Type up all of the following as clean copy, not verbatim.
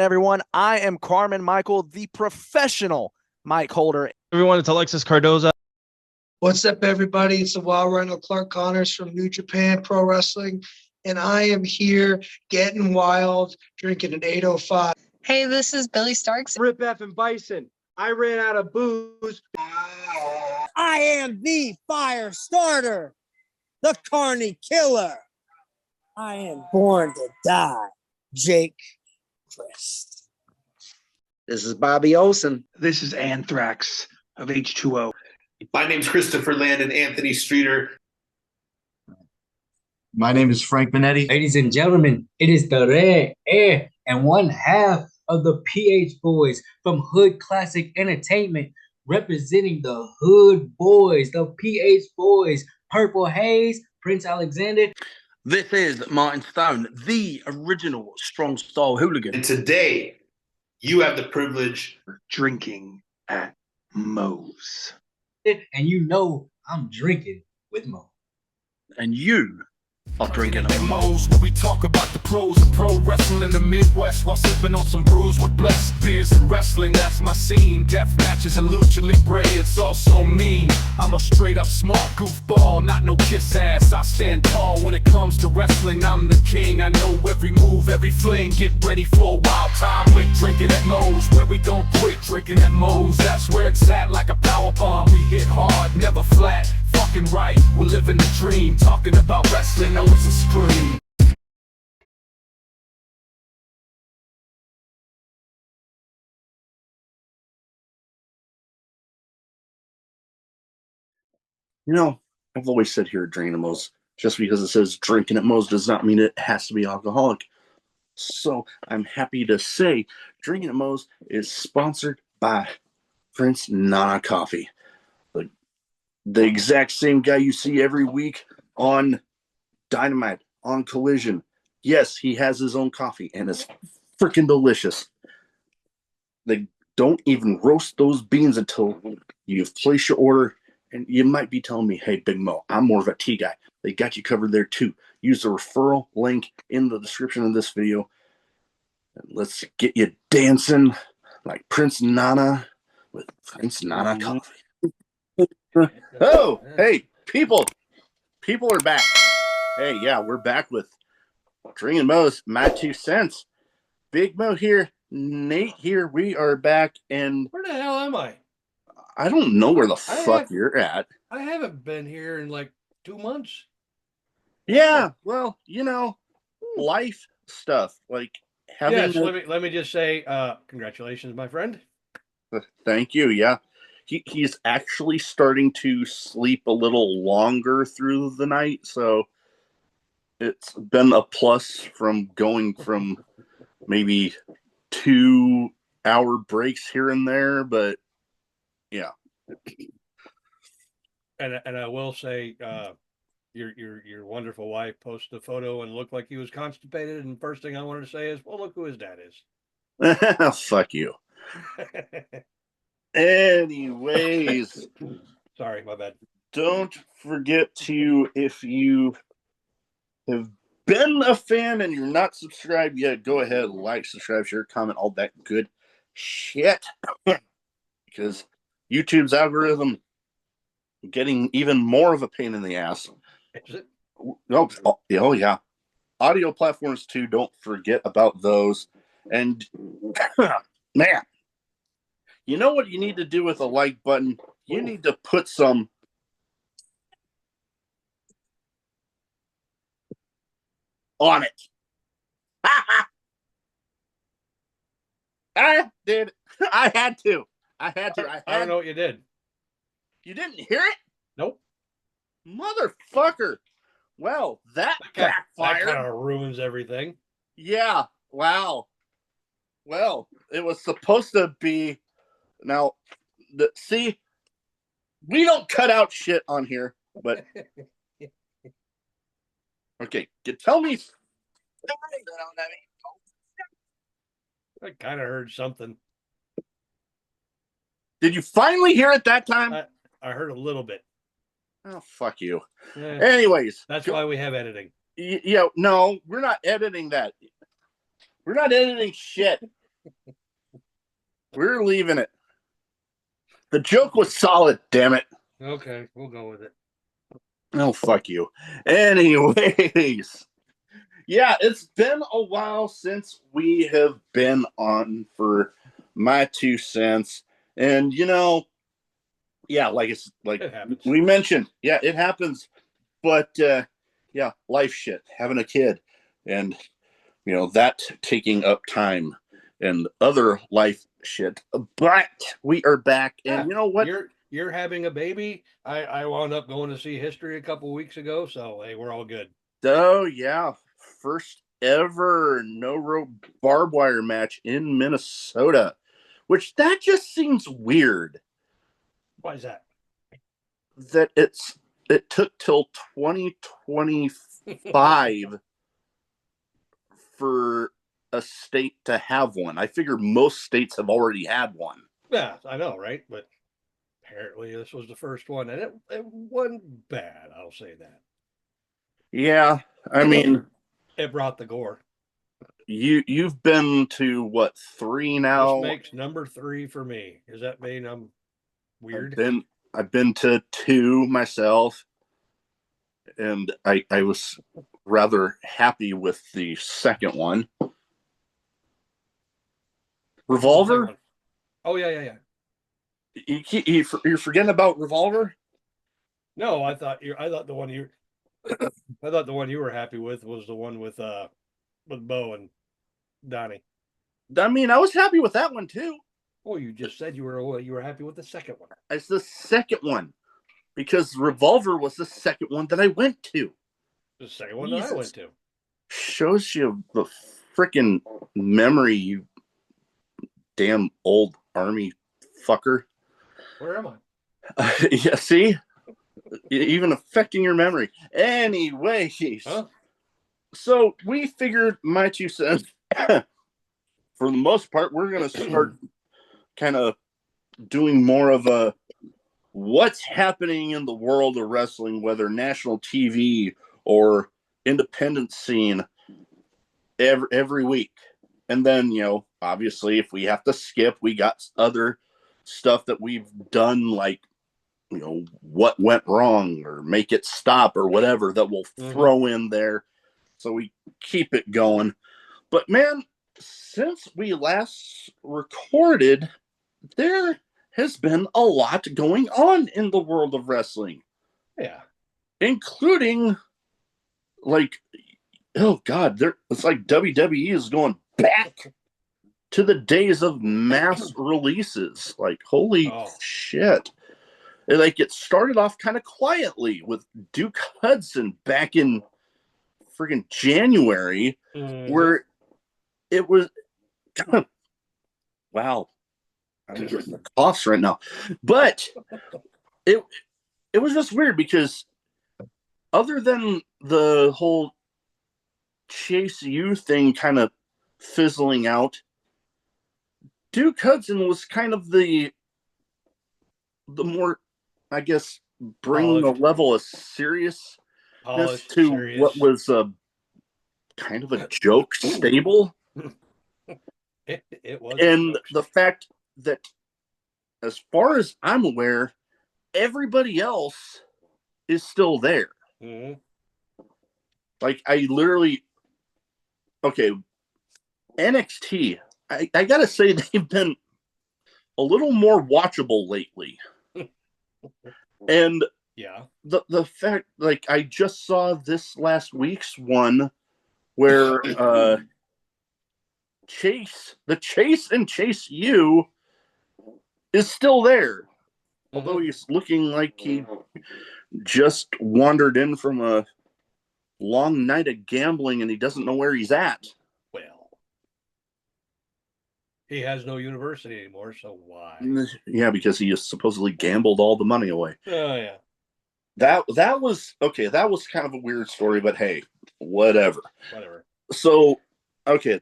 Everyone, I am Carmen Michael, the professional mic holder. Everyone, it's Alexis Cardoza. What's up, everybody? It's the Wild Rhino Clark Connors from New Japan Pro Wrestling, and I am here getting wild, drinking an 805. Hey, this is Billy Starks. Rip F and Bison. I ran out of booze. I am the fire starter, the Carney Killer. I am born to die, Jake Crest. This is Bobby Olson. This is Anthrax of H2O. My name's Christopher Landon, Anthony Streeter. My name is Frank Minetti. Ladies and gentlemen, it is the Red Air and one half of the PH Boys from Hood Classic Entertainment, representing the Hood Boys, the PH Boys, Purple Haze, Prince Alexander. This is Martin Stone, the original strong style hooligan. And today, you have the privilege of drinking at Moe's. And you know I'm drinking with Mo. And you are drinking at Moe's, where we talk about the pros of pro wrestling in the Midwest while sipping on some brews with blessed beers and wrestling. That's my scene. Death matches and lucha libre. It's also mean. I'm a straight up smart goofball, not no kiss ass. I stand tall when it comes to wrestling. I'm the king. I know every move, every fling. Get ready for a wild time with drinking at Moe's, where we don't quit drinking at Moe's. That's where it's at, like a power bomb. We hit hard, never flat. Fucking right, we're living the dream. Talking about wrestling, know it's a scream. You know, I've always said here at Drinkinatmos, just because it says drinking at Moe's does not mean it has to be alcoholic. So I'm happy to say Drinking at Moe's is sponsored by Prince Nana Coffee. The exact same guy you see every week on Dynamite, on Collision. Yes, he has his own coffee, and it's freaking delicious. They don't even roast those beans until you've placed your order, and you might be telling me, hey, Big Mo, I'm more of a tea guy. They got you covered there, too. Use the referral link in the description of this video, and let's get you dancing like Prince Nana with Prince Nana Coffee. Oh, hey, people are back. Hey, yeah, we're back with Drinkin' Mo's, my 2 cents. Big Mo here, Nate here. We are back, and Where the hell am I? I don't know where the fuck you're at. I haven't been here in like 2 months. Yeah, well, you know, life stuff like having. Yes, let me just say, congratulations, my friend. Thank you. Yeah. He's actually starting to sleep a little longer through the night, so it's been a plus from going from maybe 2-hour breaks here and there, but yeah. And I will say, your wonderful wife posted a photo and looked like he was constipated, and first thing I wanted to say is, well, look who his dad is. Fuck you. Anyways, sorry, my bad. Don't forget to, if you have been a fan and you're not subscribed yet, go ahead, like, subscribe, share, comment, all that good shit. Because YouTube's algorithm getting even more of a pain in the ass. Is it? Oh yeah. Audio platforms too, don't forget about those. And man, you know what you need to do with a like button? You need to put some on it. I did. I had to. I don't know what you did. You didn't hear it? Nope. Motherfucker. Well, that backfired. That kind of ruins everything. Yeah. Wow. Well, it was supposed to be. Now, see, we don't cut out shit on here, but okay, tell me. I kind of heard something. Did you finally hear it that time? I heard a little bit. Oh, fuck you. Anyways. That's why we have editing. Yeah, no, we're not editing that. We're not editing shit. We're leaving it. The joke was solid, damn it. Okay, we'll go with it. Oh, fuck you. Anyways. Yeah, it's been a while since we have been on for my 2 cents. And yeah, like It happens. we mentioned, yeah, it happens. But yeah, life shit, having a kid, and that taking up time and other life shit. But we are back, and you know what? You're having a baby. I wound up going to see History a couple weeks ago, so hey, we're all good. Oh yeah, first ever no rope barbed wire match in Minnesota, which that just seems weird. Why is that? That it took till 2025 for a state to have one. I figure most states have already had one. Yeah, I know, right? But apparently this was the first one, and it wasn't bad. I'll say that. Yeah, I mean, it brought the gore. You've been to what, 3 now? This makes number 3 for me. Does that mean I'm weird? I've been to 2 myself, and I was rather happy with the second one. Revolver? Oh yeah. You're forgetting about Revolver? No, I thought the one you I thought the one you were happy with was the one with Bo and Donnie. I mean, I was happy with that one too. Oh, you just said you were happy with the second one. It's the second one, because Revolver was the second one that I went to. The second one that I went to. Shows you the freaking memory, you damn old army fucker. Where am I? Yeah, see? Even affecting your memory. Anyway, so we figured my 2 cents, for the most part, we're going to start kind of doing more of a what's happening in the world of wrestling, whether national TV or independent scene, every week. And then, obviously, if we have to skip, we got other stuff that we've done, like, what went wrong or make it stop or whatever, that we'll throw in there. So we keep it going. But man, since we last recorded, there has been a lot going on in the world of wrestling. Yeah. Including, like, oh God, it's like WWE is going back to the days of mass releases. Like, holy shit. Like, it started off kind of quietly with Duke Hudson back in friggin' January, where it was wow, I'm getting the coughs right now. But it was just weird, because other than the whole Chase U thing kind of fizzling out, Duke Hudson was kind of the more, I guess, bringing a level of seriousness to what was kind of a joke stable. It was. And the fact that, as far as I'm aware, everybody else is still there. Like, I literally, NXT, I gotta say, they've been a little more watchable lately. And yeah, the fact, like, I just saw this last week's one where Chase and Chase U is still there, although he's looking like he just wandered in from a long night of gambling and he doesn't know where he's at. Well, he has no university anymore, so why? Yeah, because he just supposedly gambled all the money away. Oh yeah. That was okay. That was kind of a weird story, but hey, whatever. So, okay,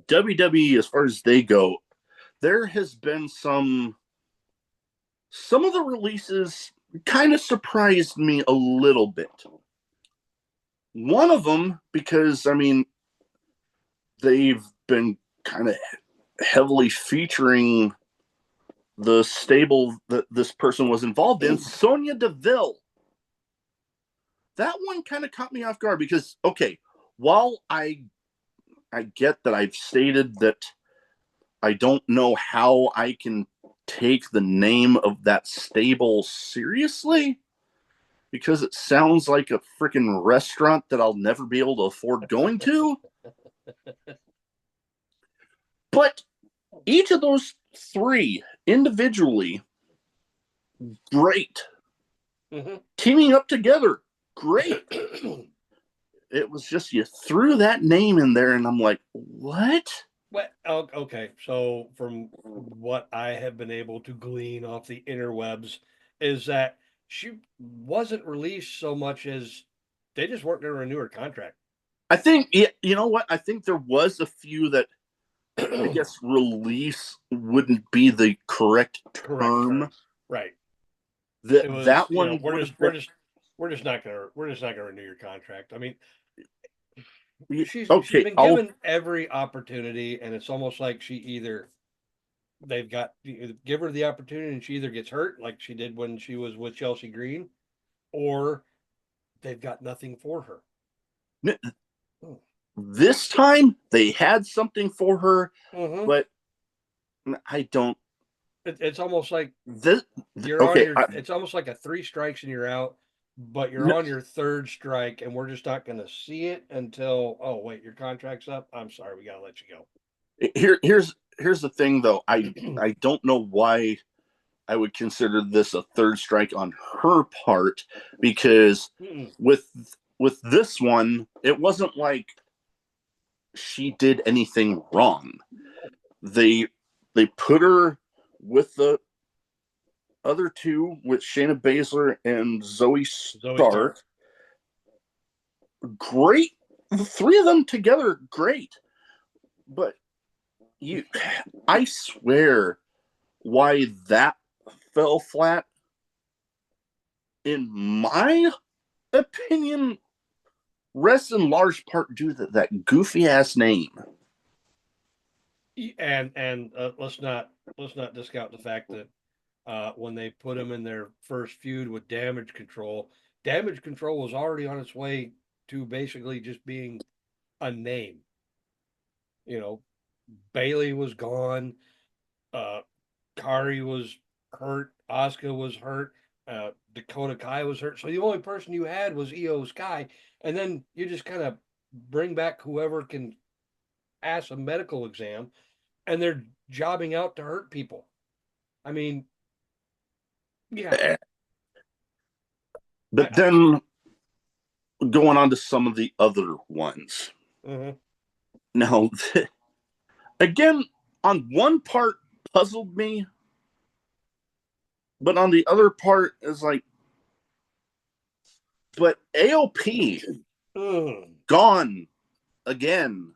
WWE, as far as they go, there has been some of the releases kind of surprised me a little bit. One of them, because, I mean, they've been kind of heavily featuring the stable that this person was involved in, Sonya Deville. That one kind of caught me off guard because, okay, while I get that I've stated that I don't know how I can take the name of that stable seriously because it sounds like a freaking restaurant that I'll never be able to afford going to. But each of those three individually, great. Mm-hmm. Teaming up together, great. It was just you threw that name in there, and I'm like, what? Well, okay. So from what I have been able to glean off the interwebs is that she wasn't released so much as they just weren't going to renew her contract. I think, you know what? I think there was a few that I guess release wouldn't be the correct term. Right. That one we're just not gonna renew your contract. I mean, she's been given every opportunity, and it's almost like give her the opportunity, and she either gets hurt like she did when she was with Chelsea Green, or they've got nothing for her. This time they had something for her, but I don't. It's almost like it's almost like a 3 strikes and you're out, but you're on your 3rd strike, and we're just not going to see it until, oh wait, your contract's up. I'm sorry, we got to let you go. Here's the thing, though. I don't know why I would consider this a 3rd strike on her part, because with this one, it wasn't like she did anything wrong. They put her with the other two, with Shayna Baszler and Zoe Stark. Great. The 3 of them together, great. But I swear why that fell flat, in my opinion, rests in large part due to that goofy ass name. And let's not discount the fact that when they put him in their first feud with Damage Control was already on its way to basically just being a name. Bailey was gone, Kari was hurt, Asuka was hurt, Dakota Kai was hurt. So the only person you had was Io Sky, and then you just kind of bring back whoever can pass a medical exam, and they're jobbing out to hurt people. I mean, yeah. But then going on to some of the other ones. Now, again, on one part puzzled me, but on the other part is like, but AOP gone again.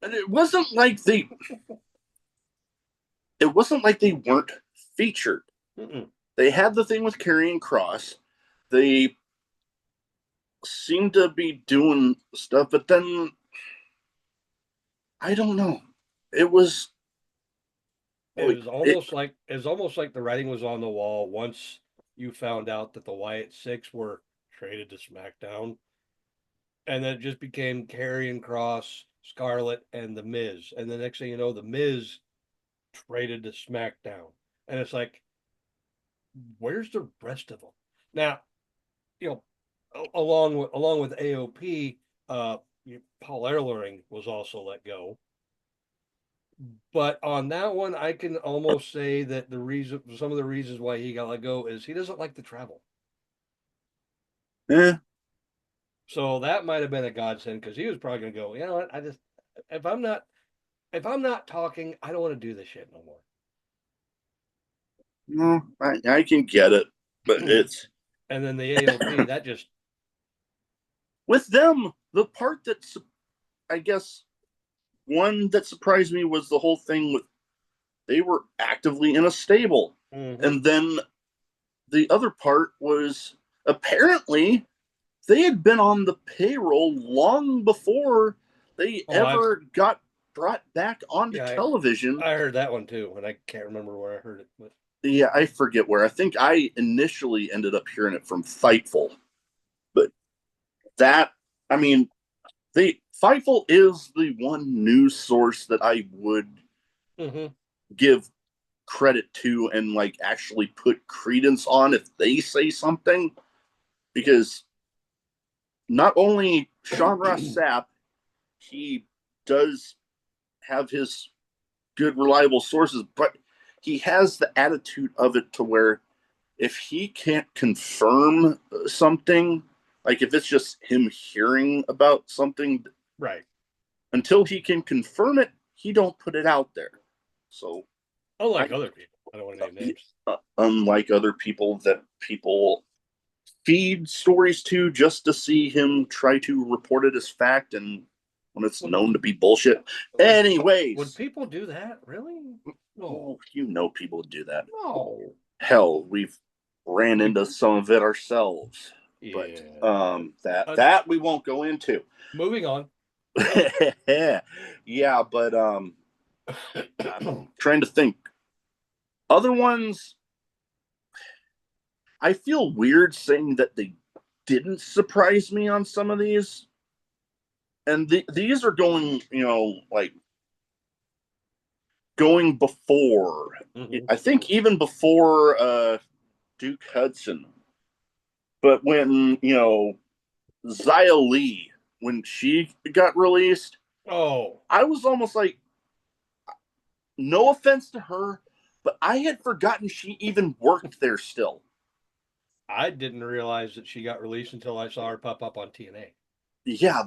And it wasn't like they weren't featured. They had the thing with Karrion Kross. They seemed to be doing stuff, but then I don't know. It was almost like the writing was on the wall once you found out that the Wyatt Six were traded to SmackDown, and then it just became Karrion Kross, Scarlett, and The Miz, and the next thing you know, The Miz traded to SmackDown, and it's like, where's the rest of them now? Along with AOP, Paul Ellering was also let go. But on that one, I can almost say that some of the reasons why he got let go is he doesn't like to travel. Yeah. So that might have been a godsend, because he was probably going to go, you know what? If I'm not talking, I don't want to do this shit no more. No, I can get it, but it's. And then the AOP, that just. With them, the part that's, I guess, one that surprised me was the whole thing with they were actively in a stable. And then the other part was apparently they had been on the payroll long before they got brought back onto Yeah, television. I heard that one too, and I can't remember where I heard it. But Yeah, I forget where. I think I initially ended up hearing it from Fightful. But that, I mean, Fightful is the one news source that I would give credit to and like actually put credence on if they say something, because not only Sean Ross Sapp, he does have his good reliable sources, but he has the attitude of it to where if he can't confirm something, like if it's just him hearing about something, right, until he can confirm it, he don't put it out there. So unlike other people, I don't want to name names. Unlike other people that people feed stories to just to see him try to report it as fact, and when it's known to be bullshit. Anyways, would people do that? Really? No, you know people do that. No. Hell, we've ran into some of it ourselves. Yeah. But that we won't go into. Moving on. Yeah, but I'm trying to think. Other ones, I feel weird saying that they didn't surprise me on some of these. And these are going, like going before. I think even before Duke Hudson. But when, Xia Li, when she got released, I was almost like, no offense to her, but I had forgotten she even worked there still. I didn't realize that she got released until I saw her pop up on TNA. Yeah,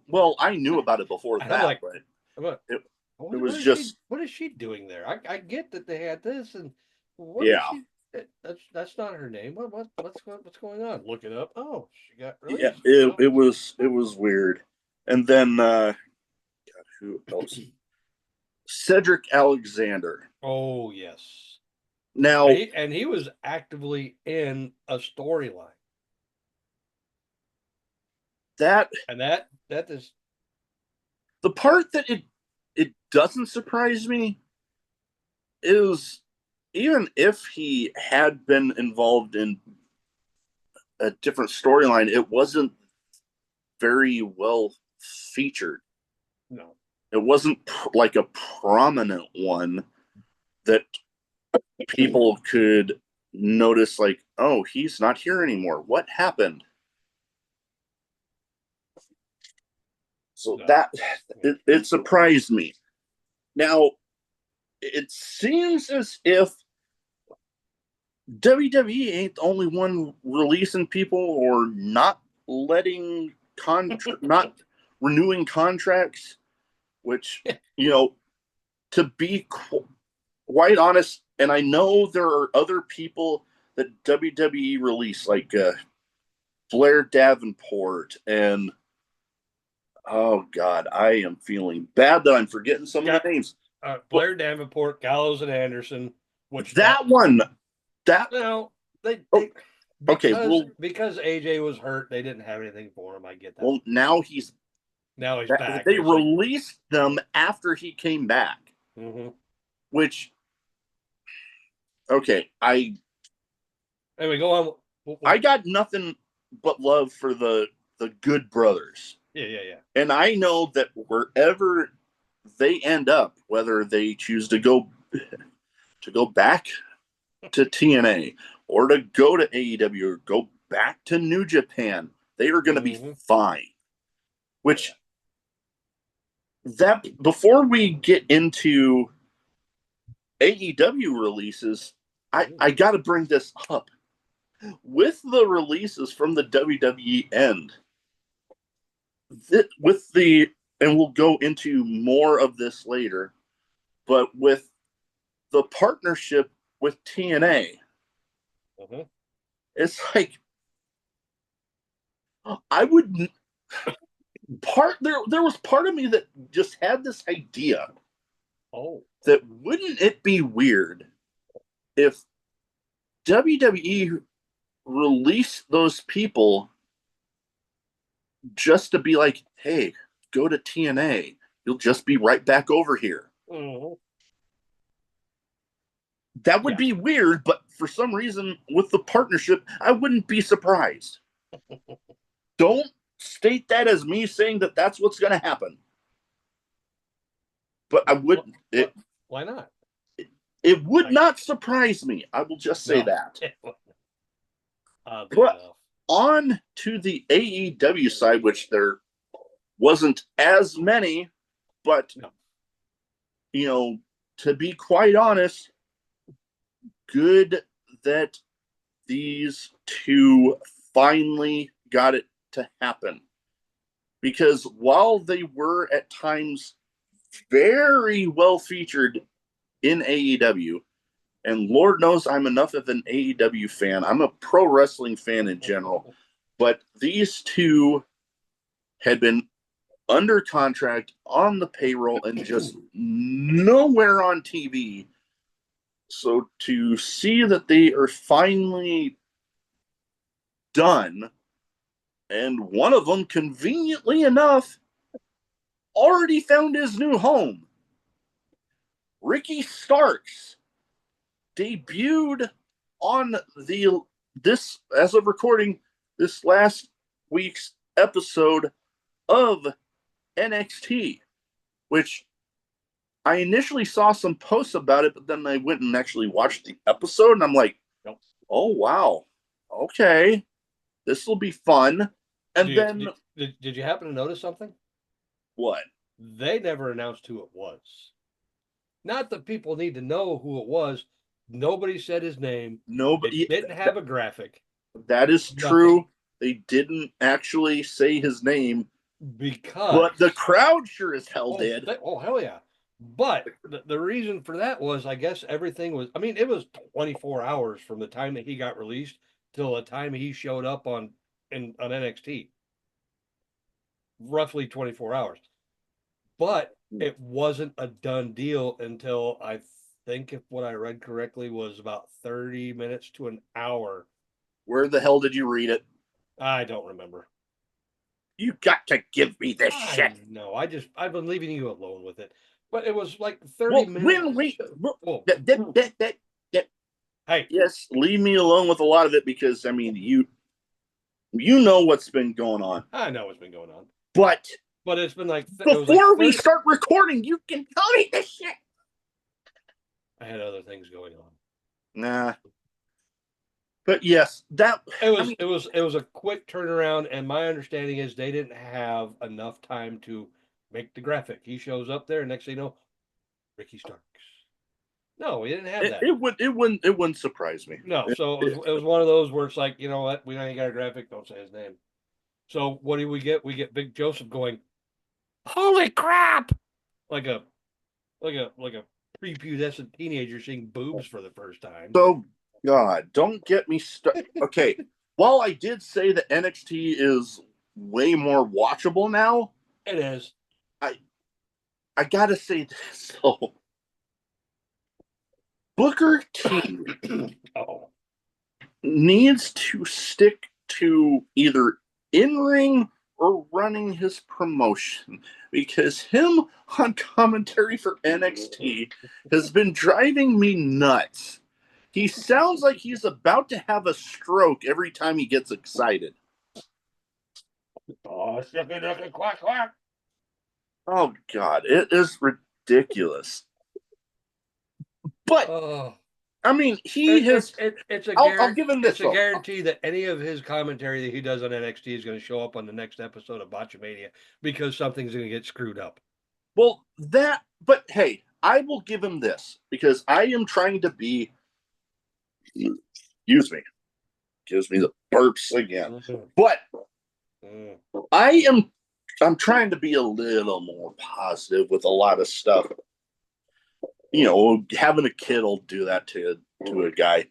well, I knew about it before that. Like, but it was what is she doing there? I get that they had this, and that's not her name. What's going on? Look it up. Oh, she got released. Yeah, it was weird. And then God, who else? Cedric Alexander. Oh yes. Now he was actively in a storyline. That is the part that it doesn't surprise me is, even if he had been involved in a different storyline, it wasn't very well featured. No. It wasn't like a prominent one that people could notice, like, oh, he's not here anymore. What happened? So it surprised me. Now, it seems as if WWE ain't the only one releasing people or not letting not renewing contracts, which, to be quite honest, and I know there are other people that WWE release, like Blair Davenport, and oh God, I am feeling bad that I'm forgetting some of the names. Blair Davenport, Gallows, and Anderson. Because AJ was hurt, they didn't have anything for him. I get that. Well, now he's back. They released them after he came back, which, okay, anyway, go on. I got nothing but love for the Good Brothers. Yeah. And I know that wherever they end up, whether they choose to go back to TNA or to go to AEW or go back to New Japan, they are going to be fine. Which, that before we get into AEW releases, I got to bring this up. With the releases from the WWE end, and we'll go into more of this later, but with the partnership with TNA, it's like, I would there was part of me that just had this idea that wouldn't it be weird if WWE released those people just to be like, hey, go to TNA, you'll just be right back over here. That would be weird, but for some reason, with the partnership, I wouldn't be surprised. Don't state that as me saying that that's what's going to happen. But I wouldn't. Why not? It would not surprise me. I will just say that. But on to the AEW side, which there wasn't as many, but, you know, to be quite honest, good that these two finally got it to happen. Because while they were at times very well featured in AEW, and Lord knows I'm enough of an AEW fan. I'm a pro wrestling fan in general. But these two had been under contract on the payroll and just nowhere on TV. So to see that they are finally done, and one of them, conveniently enough, already found his new home. Ricky Starks debuted on this, as of recording, this last week's episode of NXT, which I initially saw some posts about it, but then I went and actually watched the episode, and I'm like, oh, wow, okay, this will be fun. And did you happen to notice something? What? They never announced who it was. Not that people need to know who it was. Nobody said his name. Nobody didn't have a graphic. That is true. They didn't actually say his name. But the crowd sure as hell did. Hell yeah. But the reason for that was, I guess everything was, I mean, it was 24 hours from the time that he got released till the time he showed up on NXT. Roughly 24 hours. But it wasn't a done deal until I think, if what I read correctly, was about 30 minutes to an hour. Where the hell did you read it? I don't remember. You got to give me this shit. No, I've been leaving you alone with it. But it was like 30 minutes. Hey. Yes, leave me alone with a lot of it, because I mean, you know what's been going on. I know what's been going on. But it's been like before we start recording, you can tell me this shit. I had other things going on. Nah. But yes, it was a quick turnaround, and my understanding is they didn't have enough time to make the graphic. He shows up there, and next thing you know, Ricky Starks. No, we didn't have that. It wouldn't surprise me. No, so it was one of those where it's like, you know what, we ain't got a graphic, don't say his name. So what do we get? We get Big Joseph going, holy crap! Like a prepubescent teenager seeing boobs for the first time. So God, don't get me started. Okay, while I did say that NXT is way more watchable now, it is. I gotta say this though. Booker T needs to stick to either in-ring or running his promotion, because him on commentary for NXT has been driving me nuts. He sounds like he's about to have a stroke every time he gets excited. Oh, quack, quack. Oh God, it is ridiculous. But I mean, I'll give him this. It's a guarantee that any of his commentary that he does on NXT is going to show up on the next episode of Botchamania, because something's going to get screwed up. Well, but hey, I will give him this, because I am trying to be. Excuse me. Gives me the burps again. But I'm trying to be a little more positive with a lot of stuff. You know, having a kid will do that to a guy.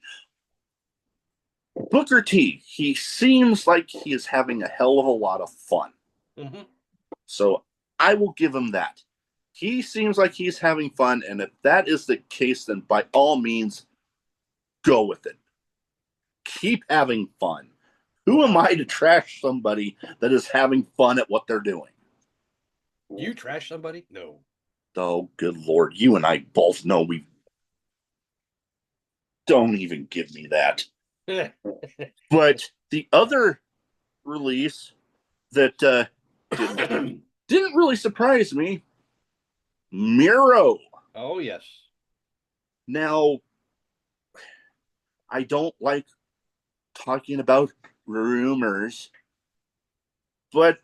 Booker T, he seems like he is having a hell of a lot of fun. Mm-hmm. So I will give him that. He seems like he's having fun, and if that is the case, then by all means, go with it. Keep having fun. Who am I to trash somebody that is having fun at what they're doing? You trash somebody? No. Oh, good Lord. You and I both know we don't even give me that. But the other release that didn't really surprise me, Miro. Oh, yes. Now, I don't like talking about rumors, but,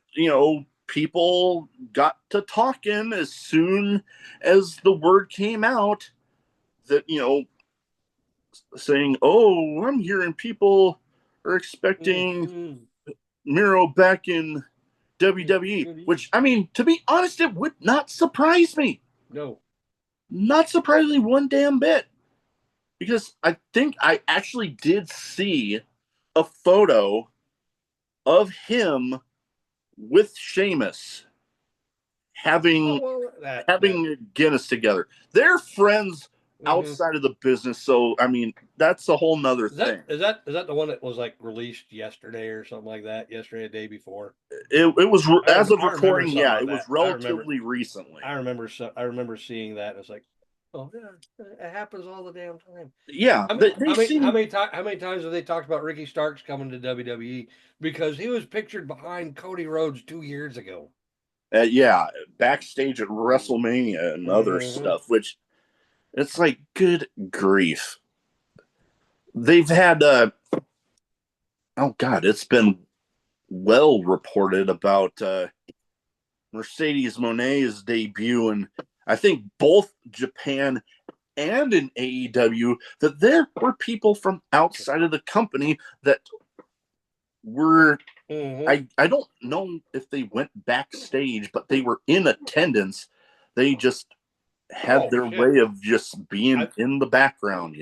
people got to talking as soon as the word came out that, saying, oh, I'm hearing people are expecting Miro back in WWE, which, I mean, to be honest, it would not surprise me. No. Not surprisingly one damn bit. Because I think I actually did see a photo of him with Sheamus having Guinness together. They're friends outside of the business, so I mean that's a whole nother thing. Is that the one that was like released yesterday or something like that? Yesterday, the day before. It was as of recording. Yeah, it was relatively recently. I remember seeing that. And it's like, oh yeah, it happens all the damn time. Yeah, how many times have they talked about Ricky Starks coming to WWE because he was pictured behind Cody Rhodes 2 years ago? Yeah, backstage at WrestleMania and other stuff, which it's like, good grief. They've had, oh God, it's been well reported about Mercedes Moné's debut, and I think both Japan and in AEW, that there were people from outside of the company that were, I don't know if they went backstage, but they were in attendance. They just had their way of just being in the background,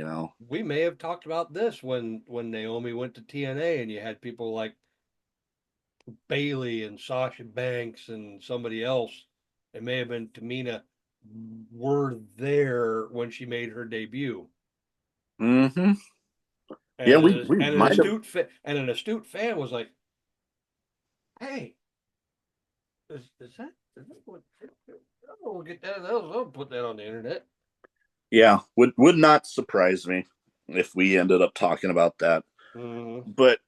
We may have talked about this when Naomi went to TNA and you had people like Bailey and Sasha Banks and somebody else. It may have been Tamina were there when she made her debut. Mm-hmm. And Yeah, we might have. An astute fan was like, "Hey, is that what? We'll get that. I'll put that on the internet." Yeah, would not surprise me if we ended up talking about that. But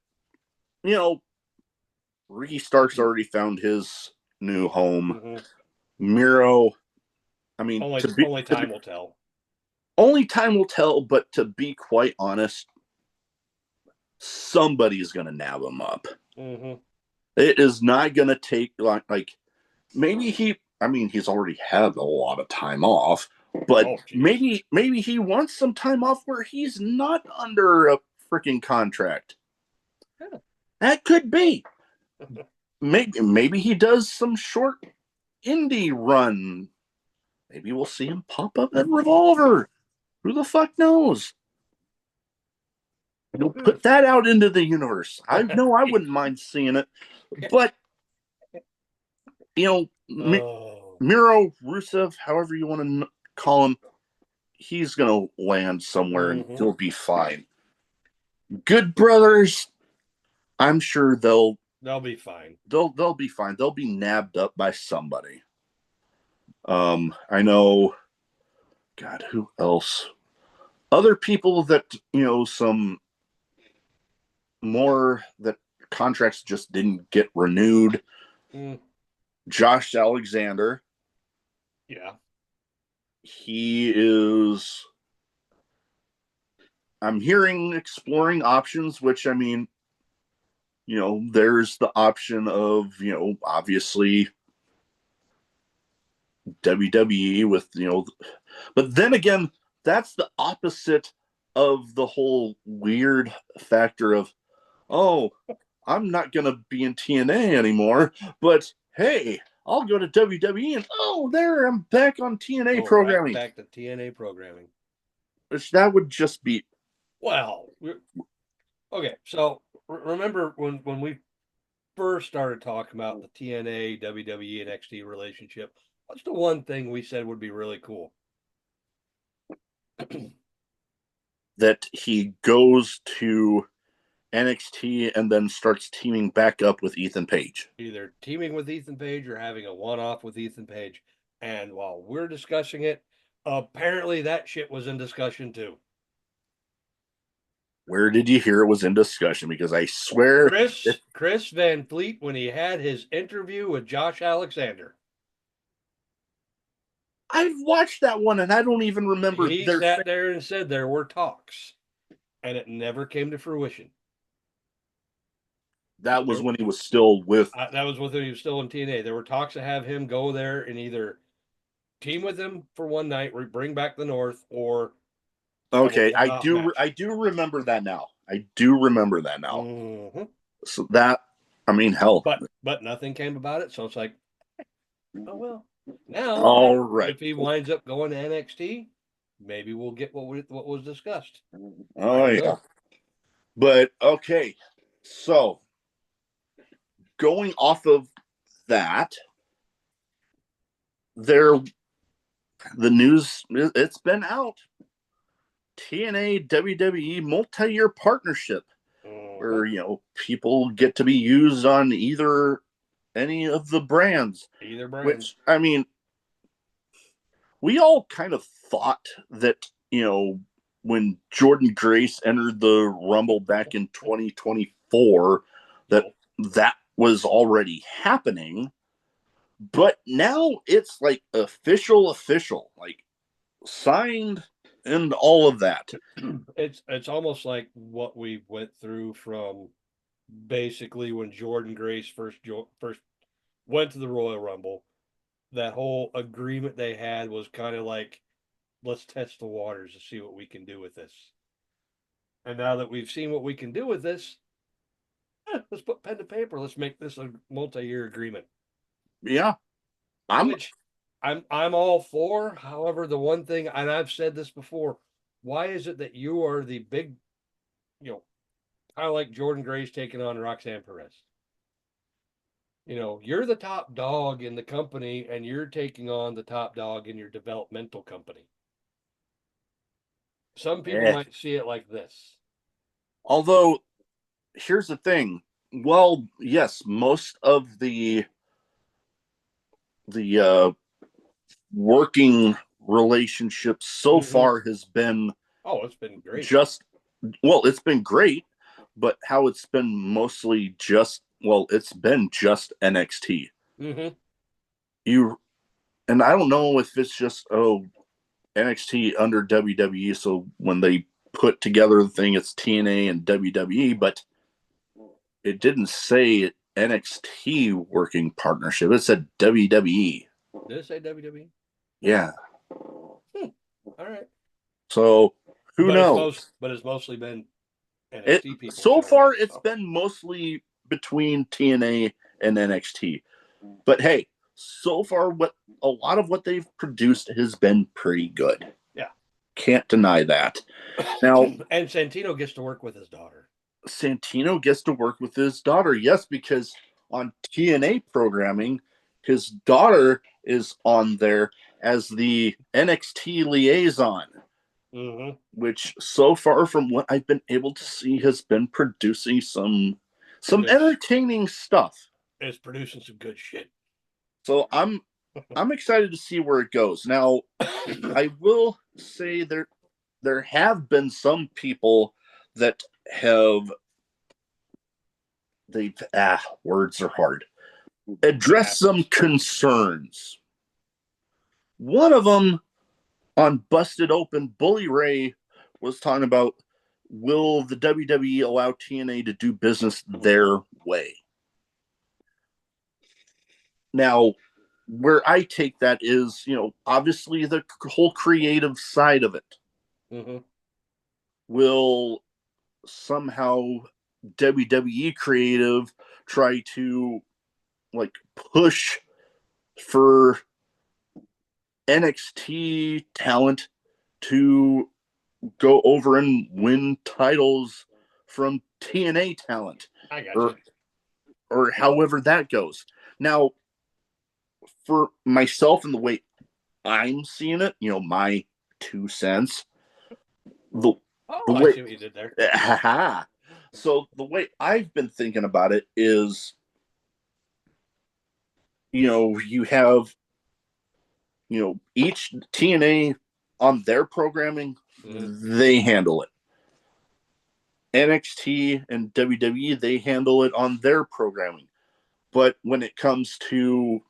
Ricky Stark's already found his new home. Miro, I mean, only time will tell. Only time will tell, but to be quite honest, somebody's going to nab him up. It is not going to take like maybe he's already had a lot of time off, but maybe he wants some time off where he's not under a freaking contract. Yeah. That could be. Maybe he does some short indie run. Maybe we'll see him pop up at Revolver. Who the fuck knows? Put that out into the universe. I know I wouldn't mind seeing it, but Miro, Rusev, however you want to call him, he's gonna land somewhere and he'll be fine. Good Brothers, I'm sure they'll be fine. They'll be fine. They'll be nabbed up by somebody. I know. God, who else? Other people that some more that contracts just didn't get renewed. Josh Alexander. Yeah. He is, I'm hearing, exploring options, which I mean, there's the option of, obviously WWE with, but then again, that's the opposite of the whole weird factor of, oh, I'm not going to be in TNA anymore, but hey, I'll go to WWE and there I'm back on TNA programming. Right back to TNA programming. Which that would just be. Well, okay. So remember when we first started talking about the TNA, WWE, and NXT relationship, what's the one thing we said would be really cool? That he goes to NXT and then starts teaming back up with Ethan Page. Either teaming with Ethan Page or having a one-off with Ethan Page. And while we're discussing it, apparently that shit was in discussion too. Where did you hear it was in discussion? Because I swear, Chris Van Fleet, when he had his interview with Josh Alexander. I've watched that one and I don't even remember. He sat there and said there were talks, and it never came to fruition. That was when he was still with. That was when he was still in TNA. There were talks to have him go there and either team with him for one night, bring back the North, or. Okay, I do remember that now. Mm-hmm. So that, I mean, hell. But nothing came about it. So it's like, oh well. Now, all right. If he winds up going to NXT, maybe we'll get what was discussed. Oh yeah. But okay, so going off of that, the news, it's been out. TNA WWE multi-year partnership, where people get to be used on any of the brands. Either brand. Which, I mean, we all kind of thought that when Jordan Grace entered the Rumble back in 2024, that was already happening. But now it's like official, like signed and all of that. It's almost like what we went through from basically when Jordan Grace first went to the Royal Rumble. That whole agreement they had was kind of like, let's test the waters to see what we can do with this. And now that we've seen what we can do with this, let's put pen to paper. Let's make this a multi-year agreement. Yeah. I'm all for. However, the one thing, and I've said this before, why is it that you are the big, kind of like Jordan Grace taking on Roxanne Perez? You're the top dog in the company and you're taking on the top dog in your developmental company. Some people might see it like this. Although, here's the thing. Well, yes, most of the working relationship so far has been. Oh, it's been great. It's been great, but how it's been mostly it's been just NXT. Mm-hmm. And I don't know if it's just NXT under WWE, so when they put together the thing, it's TNA and WWE, but it didn't say NXT working partnership. It said WWE. Did it say WWE? Yeah. All right. So who knows? But it's mostly been NXT people. So far, it's been mostly between TNA and NXT. But hey, so far, a lot of what they've produced has been pretty good. Yeah. Can't deny that. Now, and Santino gets to work with his daughter. Yes, because on TNA programming, his daughter is on there as the NXT liaison. Mm-hmm. Which so far from what I've been able to see has been producing some entertaining stuff. It's producing some good shit. So I'm excited to see where it goes. Now, I will say there have been some people that words are hard. Address some concerns. One of them on Busted Open, Bully Ray was talking about, will the WWE allow TNA to do business their way? Now, where I take that is, obviously the whole creative side of it. Mm-hmm. Will somehow WWE creative try to push for NXT talent to go over and win titles from TNA talent? I got you. Or however that goes. Now, for myself and the way I'm seeing it, my 2 cents, the I way see what you did there. So the way I've been thinking about it is, you have, each TNA on their programming, they handle it. NXT and WWE, they handle it on their programming. But when it comes to,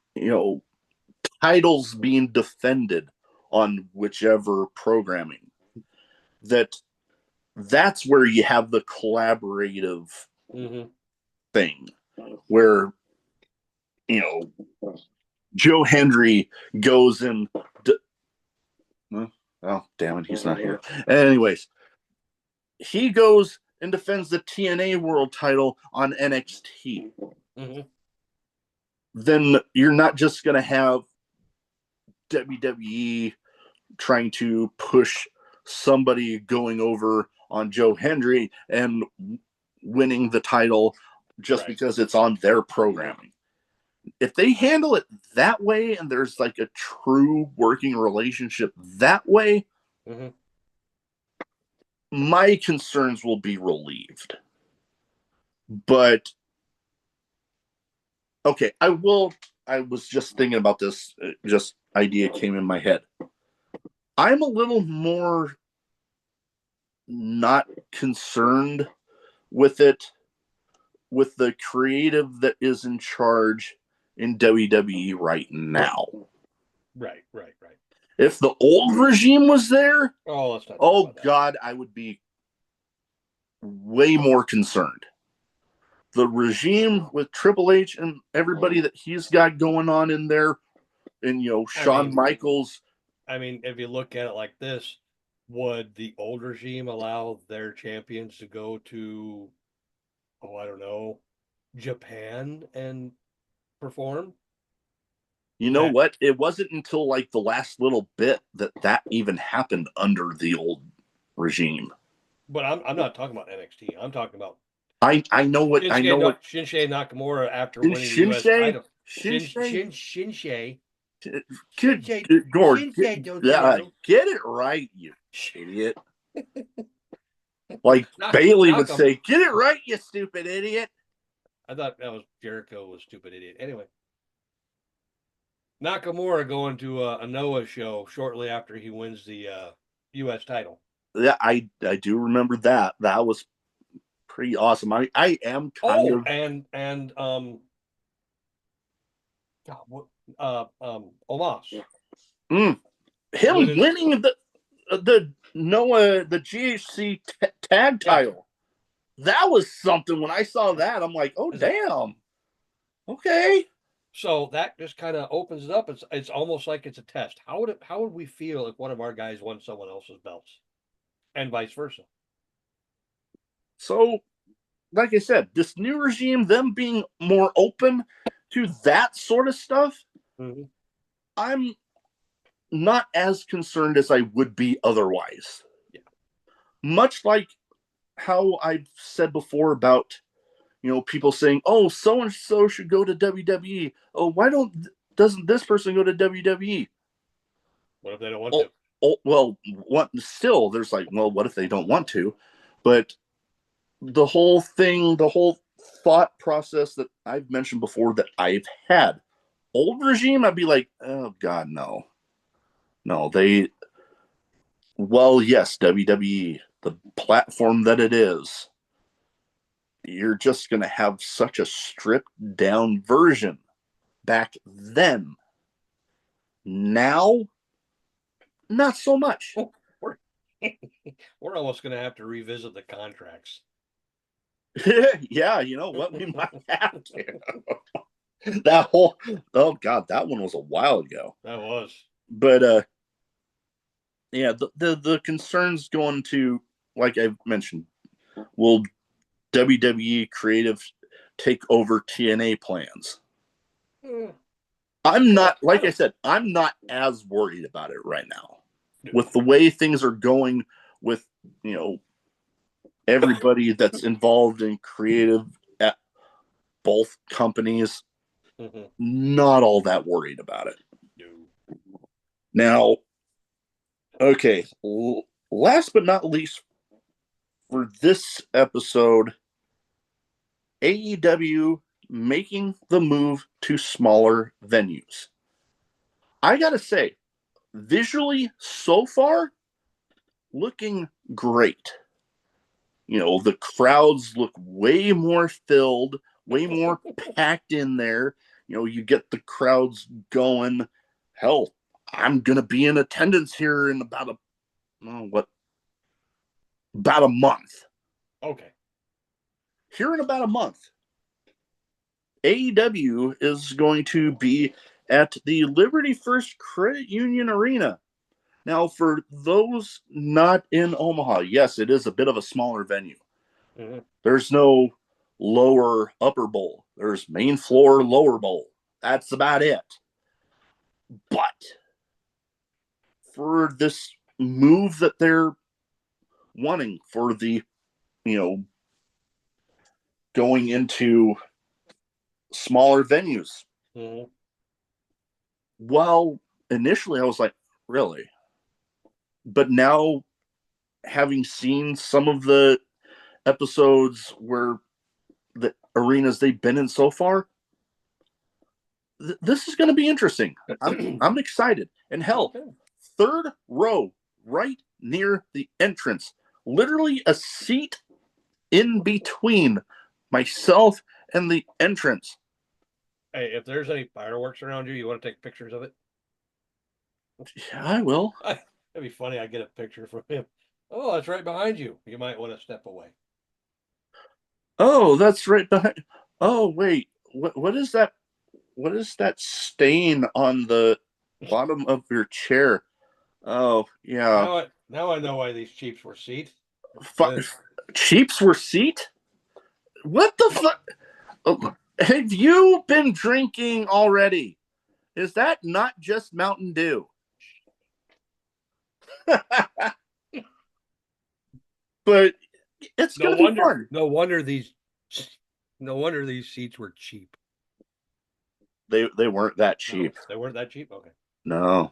titles being defended on whichever programming, that's where you have the collaborative thing where, Joe Hendry goes and oh, damn it, he's not here. Anyways, he goes and defends the TNA World Title on NXT. Then you're not just going to have WWE trying to push somebody going over on Joe Hendry and winning the title just because it's on their programming. If they handle it that way and there's like a true working relationship that way, my concerns will be relieved. But okay, I was just thinking about this, just idea came in my head. I'm a little more not concerned with it, with the creative that is in charge in WWE right now. Right. If the old regime was there, let's not oh God, I would be way more concerned. The regime with Triple H and everybody that he's got going on in there, and Shawn Michaels. I mean, if you look at it like this, would the old regime allow their champions to go to, I don't know, Japan and perform? You know what? It wasn't until like the last little bit that even happened under the old regime. But I'm not talking about NXT. I'm talking about I know what Shinsuke Nakamura after winning the US title. Shinsuke. George, get it right, you idiot. Like Bailey would say, get it right, you stupid idiot. I thought that was Jericho was stupid idiot. Anyway. Nakamura going to a Noah show shortly after he wins the U.S. title. Yeah, I do remember that. That was pretty awesome. I am kind of and Omos. Him winning the Noah the GHC tag title. That was something. When I saw that, I'm like, oh damn. Okay. So that just kind of opens it up. It's almost like it's a test. How would we feel if one of our guys won someone else's belts, and vice versa? So, like I said, this new regime, them being more open to that sort of stuff, I'm not as concerned as I would be otherwise. Yeah. Much like how I've said before about, people saying, "Oh, so and so should go to WWE." Oh, why doesn't this person go to WWE? What if they don't want to? Oh, well, still, there's like, well, what if they don't want to? But the whole thing, the whole thought process that I've mentioned before that I've had, old regime, I'd be like, oh God, no. Yes, WWE, the platform that it is, you're just going to have such a stripped down version back then. Now, not so much. We're almost going to have to revisit the contracts. Yeah, you know what? We might have to. That whole, oh God, that one was a while ago. That was. But yeah, the concerns going to, like I mentioned, will WWE creative take over TNA plans? I'm not, like I said, I'm not as worried about it right now. With the way things are going with, everybody that's involved in creative at both companies, not all that worried about it. Now, okay, last but not least for this episode, AEW making the move to smaller venues. I gotta say, visually so far, looking great. The crowds look way more filled, way more packed in there. You get the crowds going. Hell, I'm gonna be in attendance here in about a month. Okay. Here in about a month, AEW is going to be at the Liberty First Credit Union Arena. Now, for those not in Omaha, yes, it is a bit of a smaller venue. Mm-hmm. There's no lower upper bowl. There's main floor, lower bowl. That's about it. But for this move that they're wanting for the, going into smaller venues. Mm-hmm. Well, initially I was like, really? But now, having seen some of the episodes where the arenas they've been in so far, this is going to be interesting. I'm excited. And hell, third row, right near the entrance, literally a seat in between myself and the entrance. Hey, if there's any fireworks around you want to take pictures of it? Yeah, I will. It'd be funny. I get a picture from him. Oh, that's right behind you. You might want to step away. Oh, that's right behind. Oh, wait. What is that? What is that stain on the bottom of your chair? Oh, yeah. Now I know why these Chiefs were seat. Chiefs were seat? What the fuck? Have you been drinking already? Is that not just Mountain Dew? But it's gonna be fun. No wonder these seats were cheap. They weren't that cheap. No, they weren't that cheap? Okay. No.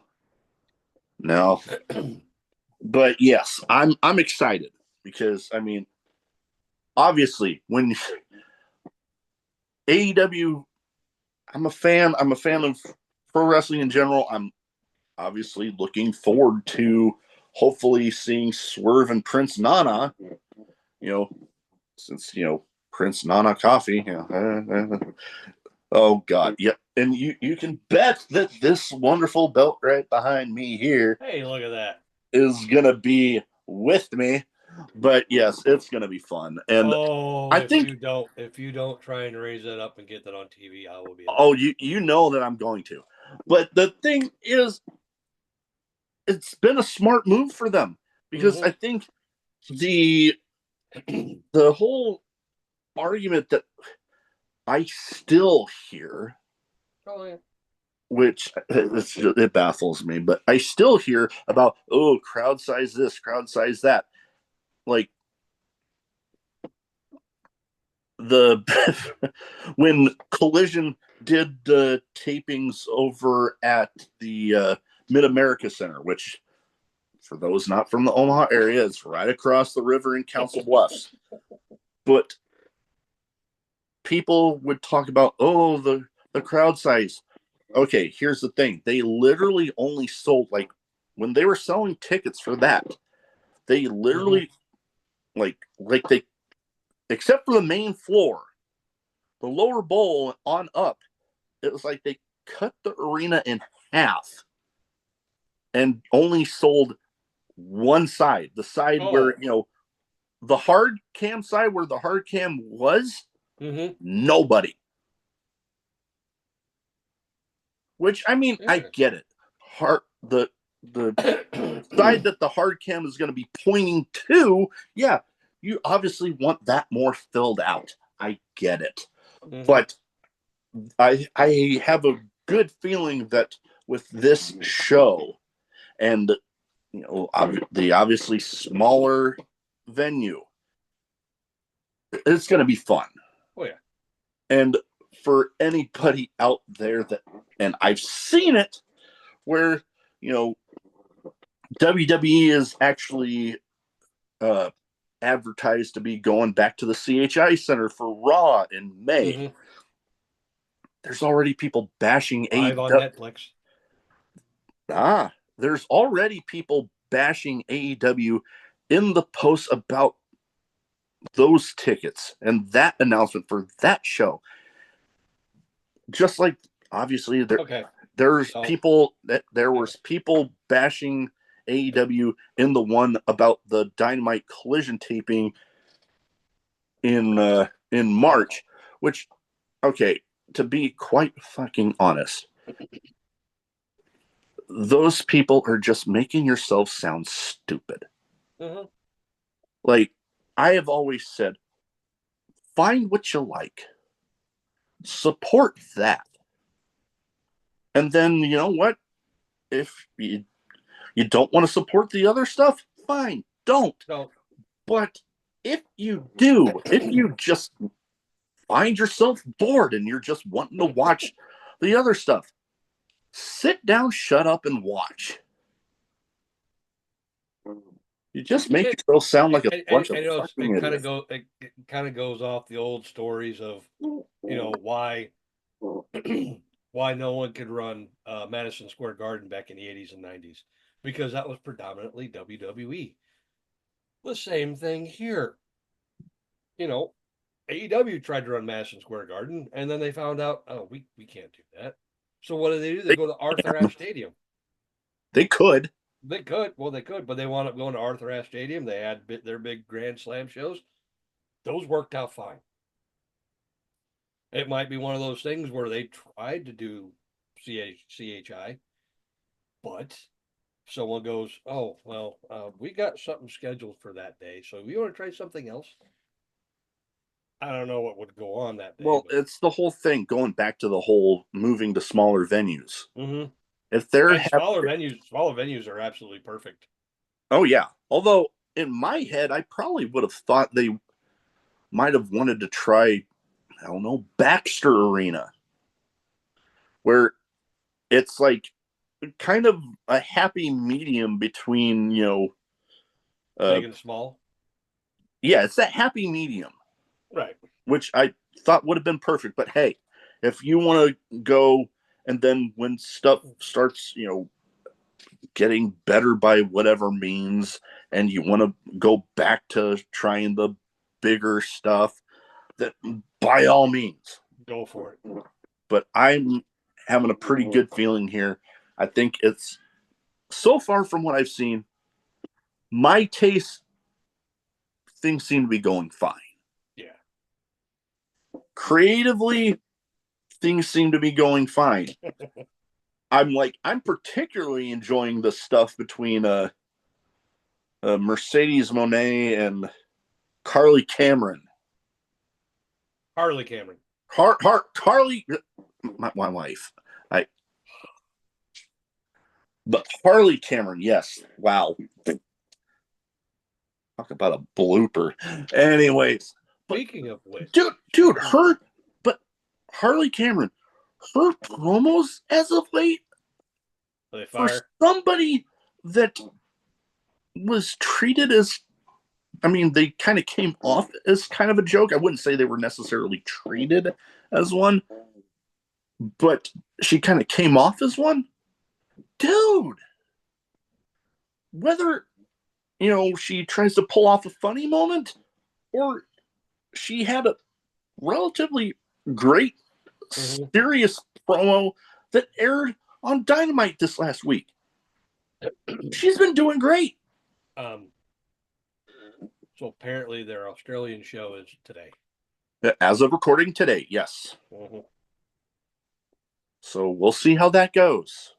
But yes, I'm excited because obviously when AEW, I'm a fan of pro wrestling in general. I'm obviously looking forward to hopefully seeing Swerve and Prince Nana, since Prince Nana Coffee. Oh God, yep. And you can bet that this wonderful belt right behind me here, hey, look at that, is gonna be with me. But yes, it's gonna be fun. And I think if you don't try and raise that up and get that on TV, I will be. Oh, you know that I'm going to. But the thing is, it's been a smart move for them because I think the whole argument that I still hear, which it baffles me, but I still hear about, crowd size this, crowd size that. Like when Collision did the tapings over at the Mid-America Center, which for those not from the Omaha area, is right across the river in Council Bluffs. But people would talk about, the crowd size. Okay, here's the thing. They literally only sold, when they were selling tickets for that, they literally, they, except for the main floor, the lower bowl on up, it was like they cut the arena in half and only sold one side, the side where, the hard cam side where the hard cam was, nobody. Which, I get it. The side that the hard cam is going to be pointing to, yeah, you obviously want that more filled out. I get it. But I have a good feeling that with this show and the obviously smaller venue, it's going to be fun. Oh yeah. And for anybody out there and I've seen it where WWE is actually advertised to be going back to the CHI Center for Raw in May. Mhm. There's already people bashing Live on AEW. Netflix. There's already people bashing AEW in the posts about those tickets and that announcement for that show. Just like, obviously, there was people bashing AEW in the one about the Dynamite Collision taping in March, which, okay, to be quite fucking honest, those people are just making yourself sound stupid. Mm-hmm. Like, I have always said, find what you like, support that, and then, you know what, if you don't want to support the other stuff, fine, don't. No. But if you do, if you just find yourself bored and you're just wanting to watch the other stuff, sit down, shut up, and watch. You just make yourself sound like a bunch of fucking idiots. It kind of goes off the old stories of, why why no one could run Madison Square Garden back in the 80s and 90s, because that was predominantly WWE. The same thing here. AEW tried to run Madison Square Garden, and then they found out, oh, we can't do that. So what do? They go to Arthur Ashe Stadium. They could. They could, but they wound up going to Arthur Ashe Stadium. They had their big Grand Slam shows. Those worked out fine. It might be one of those things where they tried to do CHI, but someone goes, oh, well, we got something scheduled for that day, so you want to try something else? I don't know what would go on that day. Well, it's the whole thing, going back to the whole moving to smaller venues. Mm-hmm. If they're smaller venues are absolutely perfect. Oh yeah. Although in my head, I probably would have thought they might have wanted to try, I don't know, Baxter Arena, where it's like kind of a happy medium between, big and small. Yeah, it's that happy medium, right? Which I thought would have been perfect. But hey, if you want to go. And then when stuff starts, getting better by whatever means, and you want to go back to trying the bigger stuff, that by all means, go for it. But I'm having a pretty good feeling here. I think it's, so far from what I've seen, my taste, things seem to be going fine. Yeah. Creatively, things seem to be going fine. I'm particularly enjoying the stuff between Mercedes Moné and Carly Cameron. Harley Cameron. Carly, my wife. But Harley Cameron, yes. Wow. Talk about a blooper. Anyways. Speaking of which. Dude, Harley Cameron, her promos as of late, for somebody that was treated as, they kind of came off as kind of a joke. I wouldn't say they were necessarily treated as one, but she kind of came off as one. Dude, whether, she tries to pull off a funny moment or she had a relatively great, serious promo that aired on Dynamite this last week. She's been doing great. So apparently their Australian show is today. As of recording today, yes. Mm-hmm. So we'll see how that goes.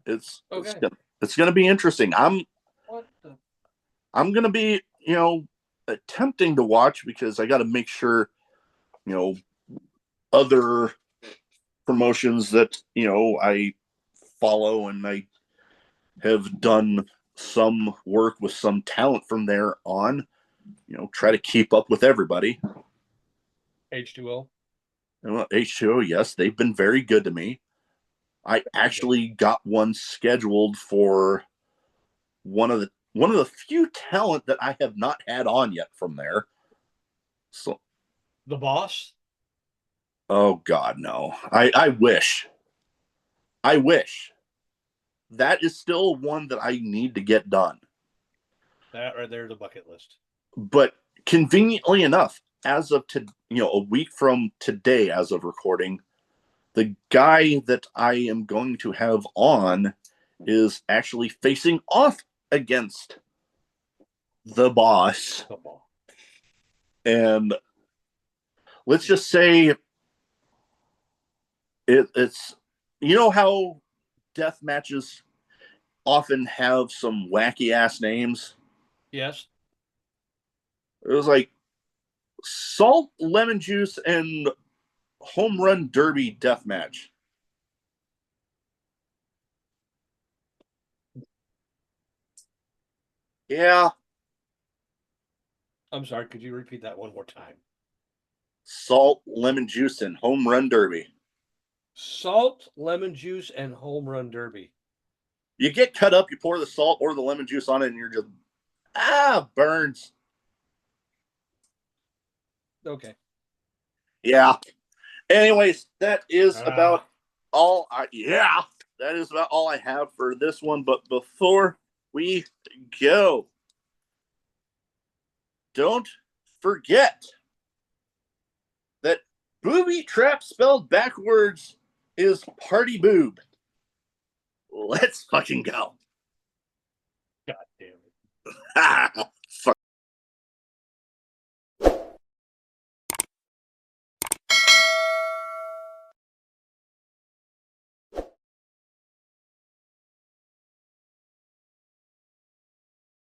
It's going to be interesting. I'm going to be, attempting to watch, because I got to make sure, other promotions that, I follow, and I have done some work with some talent from there on, try to keep up with everybody. H2O. H2O, yes, they've been very good to me. I actually got one scheduled for one of the one of the few talent that I have not had on yet from there. So, The boss? oh God, no. I wish. I wish. That is still one that I need to get done. That right there is a bucket list. But conveniently enough, as of a week from today, as of recording, the guy that I am going to have on is actually facing off against the boss. And let's just say it's, you know how death matches often have some wacky ass names? Yes. It was like Salt, Lemon Juice, and Home Run Derby death match. Yeah. I'm sorry, could you repeat that one more time? Salt, Lemon Juice, and Home Run Derby. Salt, lemon juice, and home run derby. You get cut up, you pour the salt or the lemon juice on it, and you're just, burns. Okay. Yeah. Anyways, that is about all that is about all I have for this one. But before we go, don't forget that booby trap spelled backwards is party boob. Let's fucking go. God damn it.